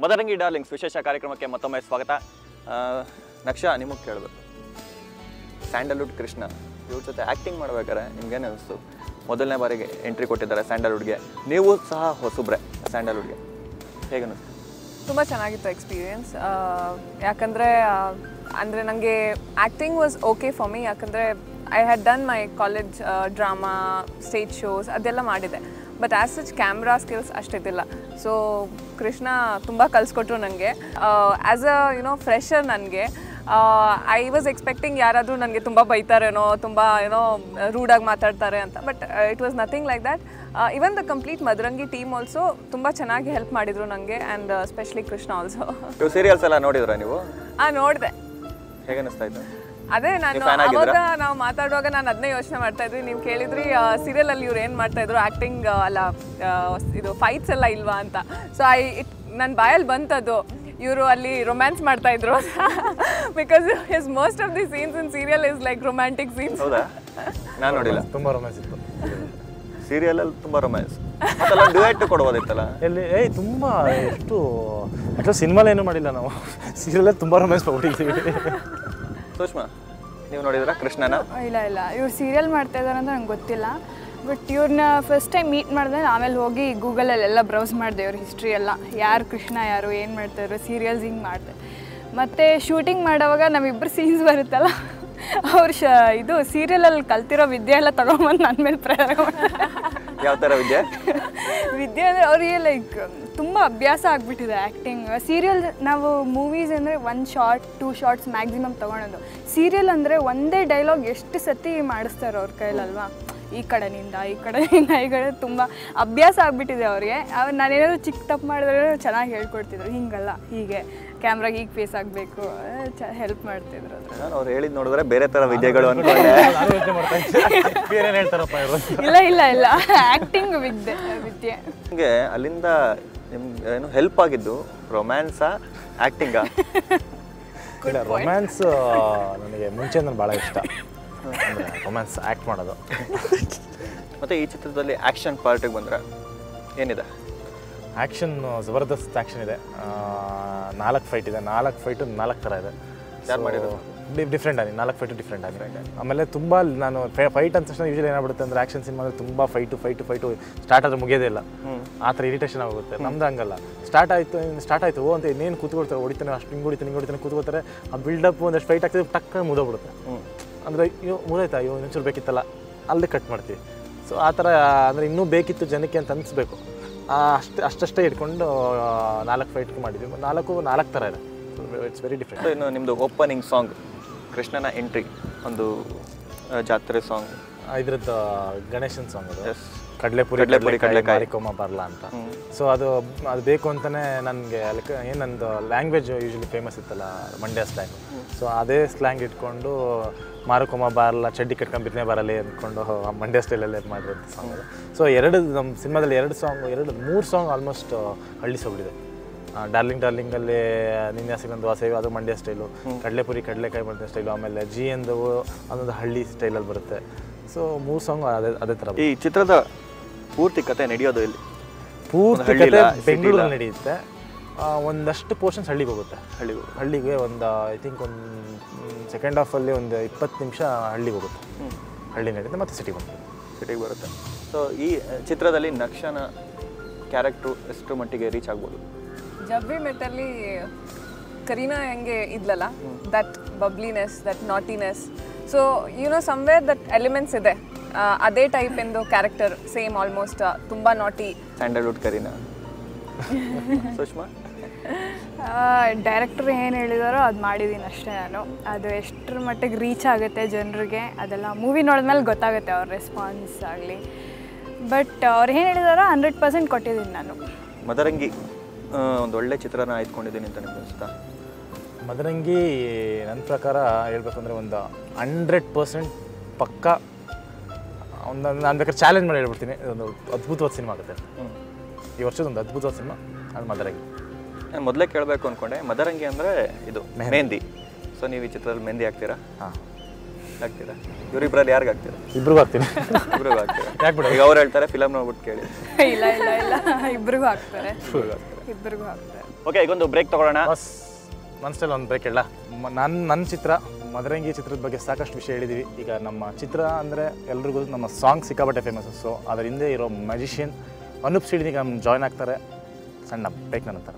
ಮದರಂಗಿ darlings ವಿಶೇಷ ಕಾರ್ಯಕ್ರಮಕ್ಕೆ ಮತ್ತೊಮ್ಮೆ ಸ್ವಾಗತ. ನಕ್ಷಾ, ನಿಮಗೆ ಕೇಳಬೇಕು, ಸ್ಯಾಂಡಲ್ವುಡ್ ಕೃಷ್ಣ ಇವ್ರ ಜೊತೆ ಆ್ಯಕ್ಟಿಂಗ್ ಮಾಡ್ಬೇಕಾದ್ರೆ ನಿಮ್ಗೇನು ಅನಿಸ್ತು? ಮೊದಲನೇ ಬಾರಿಗೆ ಎಂಟ್ರಿ ಕೊಟ್ಟಿದ್ದಾರೆ ಸ್ಯಾಂಡಲ್ವುಡ್ಗೆ, ನೀವು ಸಹ ಹೊಸಬ್ರೆ ಸ್ಯಾಂಡಲ್ವುಡ್ಗೆ, ಹೇಗೆ ಅನಿಸ್ತು? ತುಂಬ ಚೆನ್ನಾಗಿತ್ತು ಎಕ್ಸ್ಪೀರಿಯನ್ಸ್. ಯಾಕಂದರೆ ನನಗೆ acting was okay for me. ಯಾಕಂದರೆ I had done my college drama, stage shows ಅದೆಲ್ಲ ಮಾಡಿದೆ. But as such camera skills ಅಷ್ಟಿದ್ದಿಲ್ಲ. ಸೊ ಕೃಷ್ಣ ತುಂಬ ಕಲಿಸ್ಕೊಟ್ರು ನನಗೆ. ಆ್ಯಸ್ ಅ ಫ್ರೆಷರ್ ನನಗೆ ಐ ವಾಸ್ ಎಕ್ಸ್ಪೆಕ್ಟಿಂಗ್ ಯಾರಾದರೂ ನನಗೆ ತುಂಬ ಬೈತಾರೇನೋ, ತುಂಬ ರೂಡಾಗಿ ಮಾತಾಡ್ತಾರೆ ಅಂತ. But it was nothing like that. Even the complete Madarangi team also ತುಂಬ ಚೆನ್ನಾಗಿ ಹೆಲ್ಪ್ ಮಾಡಿದರು ನನಗೆ, and specially Krishna also. Serials ಎಲ್ಲ ನೋಡಿದ್ರಾ ನೀವು? ನೋಡಿದೆ. ಹೇಗೆ ಅನಿಸ್ತಾ ಇತ್ತು? ಅದೇ ನಾನು ಅವಾಗ ನಾವು ಮಾತಾಡುವಾಗ ನಾನು ಅದನ್ನೇ ಯೋಚನೆ ಮಾಡ್ತಾ ಇದ್ವಿ. ನೀವು ಕೇಳಿದ್ರಿ ಸೀರಿಯಲಲ್ಲಿ ಇವ್ರು ಏನು ಮಾಡ್ತಾಯಿದ್ರು, ಆ್ಯಕ್ಟಿಂಗ್ ಅಲ್ಲ ಇದು ಫೈಟ್ಸ್ ಎಲ್ಲ ಇಲ್ವಾ ಅಂತ. ಸೊ ನನ್ನ ಬಾಯಲ್ಲಿ ಬಂತದ್ದು, ಇವರು ಅಲ್ಲಿ ರೊಮ್ಯಾನ್ಸ್ ಮಾಡ್ತಾ ಇದ್ರು. Because his most of the scenes in serial is like romantic scenes. ಹೌದಾ? ನಾನು ನೋಡಿಲ್ಲ. ತುಂಬ ರೊಮ್ಯಾನ್ಸ್ ಇತ್ತು ಸೀರಿಯಲಲ್ಲಿ, ತುಂಬ ರೊಮ್ಯಾನ್ಸ್. ಡ್ಯುಯೆಟ್ ಕೊಡ್ಬೋದಿತ್ತಲ್ಲ ಎಲ್ಲಿ? ತುಂಬ ಎಷ್ಟು ಆ್ಯಕ್ಚುಲಿ ಸಿನಿಮಾಲೇನು ಮಾಡಿಲ್ಲ ನಾವು, ಸೀರಿಯಲಲ್ಲಿ ತುಂಬ ರೊಮ್ಯಾನ್ಸ್ ತೊಗೊಂಡಿದ್ದೀವಿ. ಸುಷ್ಮಾ, ನೀವು ನೋಡಿದ್ರಾ ಕೃಷ್ಣನ? ಇಲ್ಲ, ಇವ್ರು ಸೀರಿಯಲ್ ಮಾಡ್ತಾ ಇದ್ದಾರೆ ಅಂತ ನಂಗೆ ಗೊತ್ತಿಲ್ಲ. ಬಟ್ ಇವ್ರನ್ನ ಫಸ್ಟ್ ಟೈಮ್ ಮೀಟ್ ಮಾಡಿದೆ. ಆಮೇಲೆ ಹೋಗಿ ಗೂಗಲಲ್ಲೆಲ್ಲ ಬ್ರೌಸ್ ಮಾಡಿದೆ ಇವ್ರ ಹಿಸ್ಟ್ರಿ ಎಲ್ಲ, ಯಾರು ಕೃಷ್ಣ ಯಾರು, ಏನು ಮಾಡ್ತಾಯಿದ್ರು, ಸೀರಿಯಲ್ಸ್ ಹಿಂಗೆ ಮಾಡಿದೆ. ಮತ್ತು ಶೂಟಿಂಗ್ ಮಾಡೋವಾಗ ನಮ್ಮಿಬ್ಬರು ಸೀನ್ಸ್ ಬರುತ್ತಲ್ಲ, ಅವ್ರು ಇದು ಸೀರಿಯಲಲ್ಲಿ ಕಲ್ತಿರೋ ವಿದ್ಯೆ ಎಲ್ಲ ತೊಗೊಂಬಂದು ನನ್ನ ಮೇಲೆ ಪ್ರಯೋಗ ಮಾಡ್ತಾರೆ. ಯಾವ ಥರ ವಿದ್ಯೆ ಅಂದರೆ ಅವ್ರಿಗೆ ಲೈಕ್ ತುಂಬ ಅಭ್ಯಾಸ ಆಗಿಬಿಟ್ಟಿದೆ ಆ್ಯಕ್ಟಿಂಗ್. ಸೀರಿಯಲ್ ನಾವು ಮೂವೀಸ್ ಅಂದರೆ 1 ಶಾರ್ಟ್ 2 ಶಾರ್ಟ್ಸ್ ಮ್ಯಾಕ್ಸಿಮಮ್ ತೊಗೊಳೋದು. ಸೀರಿಯಲ್ ಅಂದರೆ ಒಂದೇ ಡೈಲಾಗ್ ಎಷ್ಟು ಸತಿ ಮಾಡಿಸ್ತಾರೆ ಅವ್ರ ಕೈಲಲ್ವಾ, ಈ ಕಡೆಯಿಂದ ಈ ಕಡೆ ತುಂಬ ಅಭ್ಯಾಸ ಆಗಿಬಿಟ್ಟಿದೆ ಅವ್ರಿಗೆ. ನಾನೇನಾದ್ರು ಚಿಕ್ಕ ತಪ್ಪು ಮಾಡಿದ್ರೆ ಚೆನ್ನಾಗಿ ಹೇಳ್ಕೊಡ್ತಿದ್ರು, ಹಿಂಗಲ್ಲ ಹೀಗೆ ಕ್ಯಾಮ್ರಾಗೆ ಈಗ ಫೇಸ್ ಆಗಬೇಕು, ಹೆಲ್ಪ್ ಮಾಡ್ತಿದ್ರು. ನಾನು ಅವ್ರು ಹೇಳಿದ್ ನೋಡಿದ್ರೆ ಬೇರೆ ಥರ ವಿದ್ಯೆಗಳು ಅನ್ಕೊಂಡೆ. ಇಲ್ಲ ಆ್ಯಕ್ಟಿಂಗ್ ವಿದ್ಯೆ. ನಿಮಗೆ ಅಲ್ಲಿಂದ ನಿಮ್ಗೆ ಏನು ಹೆಲ್ಪ್ ಆಗಿದ್ದು ರೊಮ್ಯಾನ್ಸಾ ಆ್ಯಕ್ಟಿಂಗಾ? ಇಲ್ಲ, ರೊಮ್ಯಾನ್ಸ್ ನನಗೆ ಮುಂಚೆ ನಾನು ಭಾಳ ಇಷ್ಟ, ಅಂದರೆ ರೊಮ್ಯಾನ್ಸ್ ಆ್ಯಕ್ಟ್ ಮಾಡೋದು. ಮತ್ತು ಈ ಚಿತ್ರದಲ್ಲಿ ಆ್ಯಕ್ಷನ್ ಪಾರ್ಟಿಗೆ ಬಂದರೆ ಏನಿದೆ? ಆ್ಯಕ್ಷನ್ ಜಬರ್ದಸ್ತ್ ಆ್ಯಕ್ಷನ್ ಇದೆ. 4 ಫೈಟ್ ಇದೆ. 4 ಫೈಟು 4 ಥರ ಇದೆ. ಯಾರು ಮಾಡಿದ್ರು? ಡಿಫ್ರೆಂಟ್ ಆಗಿ 4 ಫೈಟು ಡಿಫ್ರೆಂಟ್ ಆಗಿ. ಆಮೇಲೆ ತುಂಬ ನಾನು ಫೈಟ್ ಅಂತ ತಕ್ಷಣ ಯೂಶಲಿ ಏನಾಗ್ಬಿಡುತ್ತೆ ಅಂದರೆ ಆ್ಯಕ್ಷನ್ ಸಿನಿಮಾ ಅಂದರೆ ತುಂಬ ಫೈಟು ಸ್ಟಾರ್ಟ್ ಆದರೆ ಮುಗಿಯೋದೇ ಇಲ್ಲ, ಆ ಥರ ಇರಿಟೇಷನ್ ಆಗುತ್ತೆ. ನಮ್ದು ಹಂಗಲ್ಲ, ಸ್ಟಾರ್ಟ್ ಆಯಿತು ಅಂತ ಇನ್ನೇನು ಕೂತ್ಕೊಳ್ತಾರೆ, ಹೊಡಿತಾನೆ ಅಷ್ಟು ಹಿಂಗೆ ಹೊಡಿತಾನೆ ಕೂತ್ಕೋತಾರೆ. ಆ ಬಿಲ್ಡಪ್ ಒಂದಷ್ಟು ಫೈಟ್ ಆಗ್ತಿದೆ, ಟಕ್ಕ ಮುಗಿದೋಗ್ಬಿಡುತ್ತೆ. ಅಂದರೆ ಮುಗಿದಾಯ್ತಾ, ಇನ್ನೊಂಚೂರು ಬೇಕಿತ್ತಲ್ಲ, ಅಲ್ಲಿ ಕಟ್ ಮಾಡ್ತೀವಿ. ಸೊ ಆ ಥರ ಅಂದರೆ ಇನ್ನೂ ಬೇಕಿತ್ತು ಜನಕ್ಕೆ ಅಂತ ಅನಿಸ್ಬೇಕು. ಅಷ್ಟೇ ಇಟ್ಕೊಂಡು 4 ಫೈಟ್ ಮಾಡಿದ್ವಿ. 4 ಥರ ಇದೆ. It's very different. ಇನ್ನು ನಿಮ್ಮದು ಓಪನಿಂಗ್ ಸಾಂಗ್ ಕೃಷ್ಣನ ಎಂಟ್ರಿ, ಒಂದು ಜಾತ್ರೆ ಸಾಂಗ್, ಇದ್ರದ್ದು ಗಣೇಶನ್ ಸಾಂಗ್ ಅದು. ಎಸ್, ಕಡಲೆಪುರಿ ಮಾರಿಕೊಮ್ಮ ಬರಲ್ಲ ಅಂತ. ಸೊ ಅದು ಬೇಕು ಅಂತಲೇ ನನಗೆ ಅದಕ್ಕೆ ಏನು ನಂದು ಲ್ಯಾಂಗ್ವೇಜ್ ಯೂಶಲಿ ಫೇಮಸ್ ಇತ್ತಲ್ಲ, ಮಂಡ್ಯ ಸ್ಲ್ಯಾಂಗ್. ಸೊ ಅದೇ ಸ್ಲ್ಯಾಂಗ್ ಇಟ್ಕೊಂಡು ಮಾರುಕೊಮ್ಮ ಬರಲ್ಲ, ಚಡ್ಡಿ ಕಟ್ಕೊಂಡು ಬಿತ್ತನೆ ಬರಲಿ ಅಂದ್ಕೊಂಡು ಮಂಡ್ಯ ಸ್ಟೈಲಲ್ಲೇ ಮಾಡಿರೋದು ಸಾಂಗ್ ಅದು. ಸೊ ನಮ್ಮ ಸಿನಿಮಾದಲ್ಲಿ 3 ಸಾಂಗ್ ಆಲ್ಮೋಸ್ಟ್ ಹಳ್ಳಿಸೋಗ್ಬಿಟ್ಟಿದೆ. ಡಾರ್ಲಿಂಗಲ್ಲಿ ನಿನ್ನೆ ಸಿಗೊಂದು ವಾಸವಿ, ಅದು ಮಂಡ್ಯ ಸ್ಟೈಲು. ಕಡಲೆಕಾಯಿ ಮಾಡಿದ ಸ್ಟೈಲು. ಆಮೇಲೆ ಜಿ ಎಂದು ಅದೊಂದು ಹಳ್ಳಿ ಸ್ಟೈಲಲ್ಲಿ ಬರುತ್ತೆ. ಸೊ 3 ಸಾಂಗ್ ಅದೇ ಥರ. ಈ ಚಿತ್ರದ ಪೂರ್ತಿ ಕತೆ ನಡೆಯೋದು ಇಲ್ಲಿ? ಪೂರ್ತಿ ಕತೆ ಬೆಂಗಳೂರಲ್ಲಿ ನಡೆಯುತ್ತೆ. ಒಂದಷ್ಟು ಪೋರ್ಷನ್ಸ್ ಹಳ್ಳಿಗೆ ಹೋಗುತ್ತೆ. ಹಳ್ಳಿಗೆ ಒಂದು ಐ ಥಿಂಕ್ ಒಂದು ಸೆಕೆಂಡ್ ಹಾಫಲ್ಲಿ ಒಂದು 20 ನಿಮಿಷ ಹಳ್ಳಿಗೆ ಹೋಗುತ್ತೆ. ಹಳ್ಳಿ ನಡೆಯುತ್ತೆ, ಮತ್ತು ಸಿಟಿಗೆ ಬರುತ್ತೆ. ಸೊ ಈ ಚಿತ್ರದಲ್ಲಿ ನಕ್ಷನ ಕ್ಯಾರೆಕ್ಟ್ರು ಎಷ್ಟು ಮಟ್ಟಿಗೆ ರೀಚ್ ಆಗ್ಬೋದು? ಜಬ್ರಿ ಮೆಟ್ಟಲ್ಲಿ ಕರೀನಾ ಹೆಂಗೆ ಇದ್ಲಲ್ಲ, that bubbliness, that naughtiness. So somewhere that elements ಇದೆ. ಅದೇ ಟೈಪ್ ಎಂದು ಕ್ಯಾರೆಕ್ಟರ್ ಸೇಮ್ ಆಲ್ಮೋಸ್ಟ್, ತುಂಬ ನಾಟಿ. ಸ್ಯಾಂಡಲ್ವುಡ್ ಕರೀನಾ. ಸುಷ್ಮಾ? ಡೈರೆಕ್ಟರ್ ಏನು ಹೇಳಿದಾರೋ ಅದು ಮಾಡಿದ್ದೀನಿ ಅಷ್ಟೇ ನಾನು. ಅದು ಎಷ್ಟರ ಮಟ್ಟಿಗೆ ರೀಚ್ ಆಗುತ್ತೆ ಜನರಿಗೆ ಅದೆಲ್ಲ ಮೂವಿ ನೋಡಿದ್ಮೇಲೆ ಗೊತ್ತಾಗುತ್ತೆ, ಅವ್ರ ರೆಸ್ಪಾನ್ಸ್ ಆಗಲಿ. ಬಟ್ ಅವ್ರು ಏನು ಹೇಳಿದಾರೋ 100% ಕೊಟ್ಟಿದ್ದೀನಿ ನಾನು. ಮದರಂಗಿ ಒಂದು ಒಳ್ಳೆ ಚಿತ್ರನ ಆಯ್ದುಕೊಂಡಿದ್ದೀನಿ ಅಂತ ನಿಮ್ಗೆ ಅನಿಸ್ತಾ? ಮದರಂಗಿ ನನ್ನ ಪ್ರಕಾರ ಹೇಳ್ಬೇಕಂದ್ರೆ ಒಂದು 100% ಪಕ್ಕ. ನಾನು ಬೇಕಾದ್ರೆ ಚಾಲೆಂಜ್ ಮಾಡಿ ಹೇಳ್ಬಿಡ್ತೀನಿ, ಇದೊಂದು ಅದ್ಭುತವಾದ ಸಿನಿಮಾ ಆಗುತ್ತೆ. ಈ ವರ್ಷದೊಂದು ಅದ್ಭುತವಾದ ಸಿನಿಮಾ ಅದು ಮದರಂಗಿ. ನಾನು ಮೊದಲೇ ಕೇಳಬೇಕು ಅಂದ್ಕೊಂಡೆ, ಮದರಂಗಿ ಅಂದರೆ ಇದು ಮೆಹಂದಿ. ಸೊ ನೀವು ಈ ಚಿತ್ರದಲ್ಲಿ ಮೆಹಂದಿ ಹಾಕ್ತೀರಾ? ಹಾಂ, ಆಗ್ತೀರಾ? ಇವರಿಬ್ಬರಲ್ಲಿ ಯಾರಿಗೆ ಆಗ್ತೀರಾ? ಇಬ್ರಿಗೂ ಆಗ್ತೀನಿ. ಇಬ್ರಿಗೂ ಆಗ್ತೀರಾ? ಯಾಕೆ ಬಿಡ? ಈಗ ಅವ್ರು ಹೇಳ್ತಾರೆ ಫಿಲಮ್ ನೋಡ್ಬಿಟ್ಟು ಕೇಳಿ. ಇಲ್ಲ ಇಲ್ಲ ಇಲ್ಲ ಇಬ್ರಿಗೂ ಹಾಕ್ತಾರೆ, ಇಬ್ರಿಗೂ ಹಾಕ್ತಾರೆ. ಓಕೆ, ಈಗೊಂದು ಬ್ರೇಕ್ ತಗೊಳ್ಳೋಣ. ಬಸ್ ನನ್ನ ಸ್ಟೈಲ್ ಒಂದು ಬ್ರೇಕ್ ಹೇಳ. ನನ್ನ ಚಿತ್ರ ಮದರಂಗಿ ಚಿತ್ರದ ಬಗ್ಗೆ ಸಾಕಷ್ಟು ವಿಷಯ ಹೇಳಿದ್ದೀವಿ. ಈಗ ನಮ್ಮ ಚಿತ್ರ ಅಂದರೆ ಎಲ್ರಿಗೂ ನಮ್ಮ ಸಾಂಗ್ ಸಿಕ್ಕಾಪಟ್ಟೆ ಫೇಮಸ್ಸು. ಸೊ ಅದರ ಹಿಂದೆ ಇರೋ ಮ್ಯಾಜಿಷಿಯನ್ ಅನೂಪ್ ಸಿಡಿನಿಗೆ ಜಾಯ್ನ್ ಆಗ್ತಾರೆ. ಸಣ್ಣ ಬ್ರೇಕ್ ನಂತರ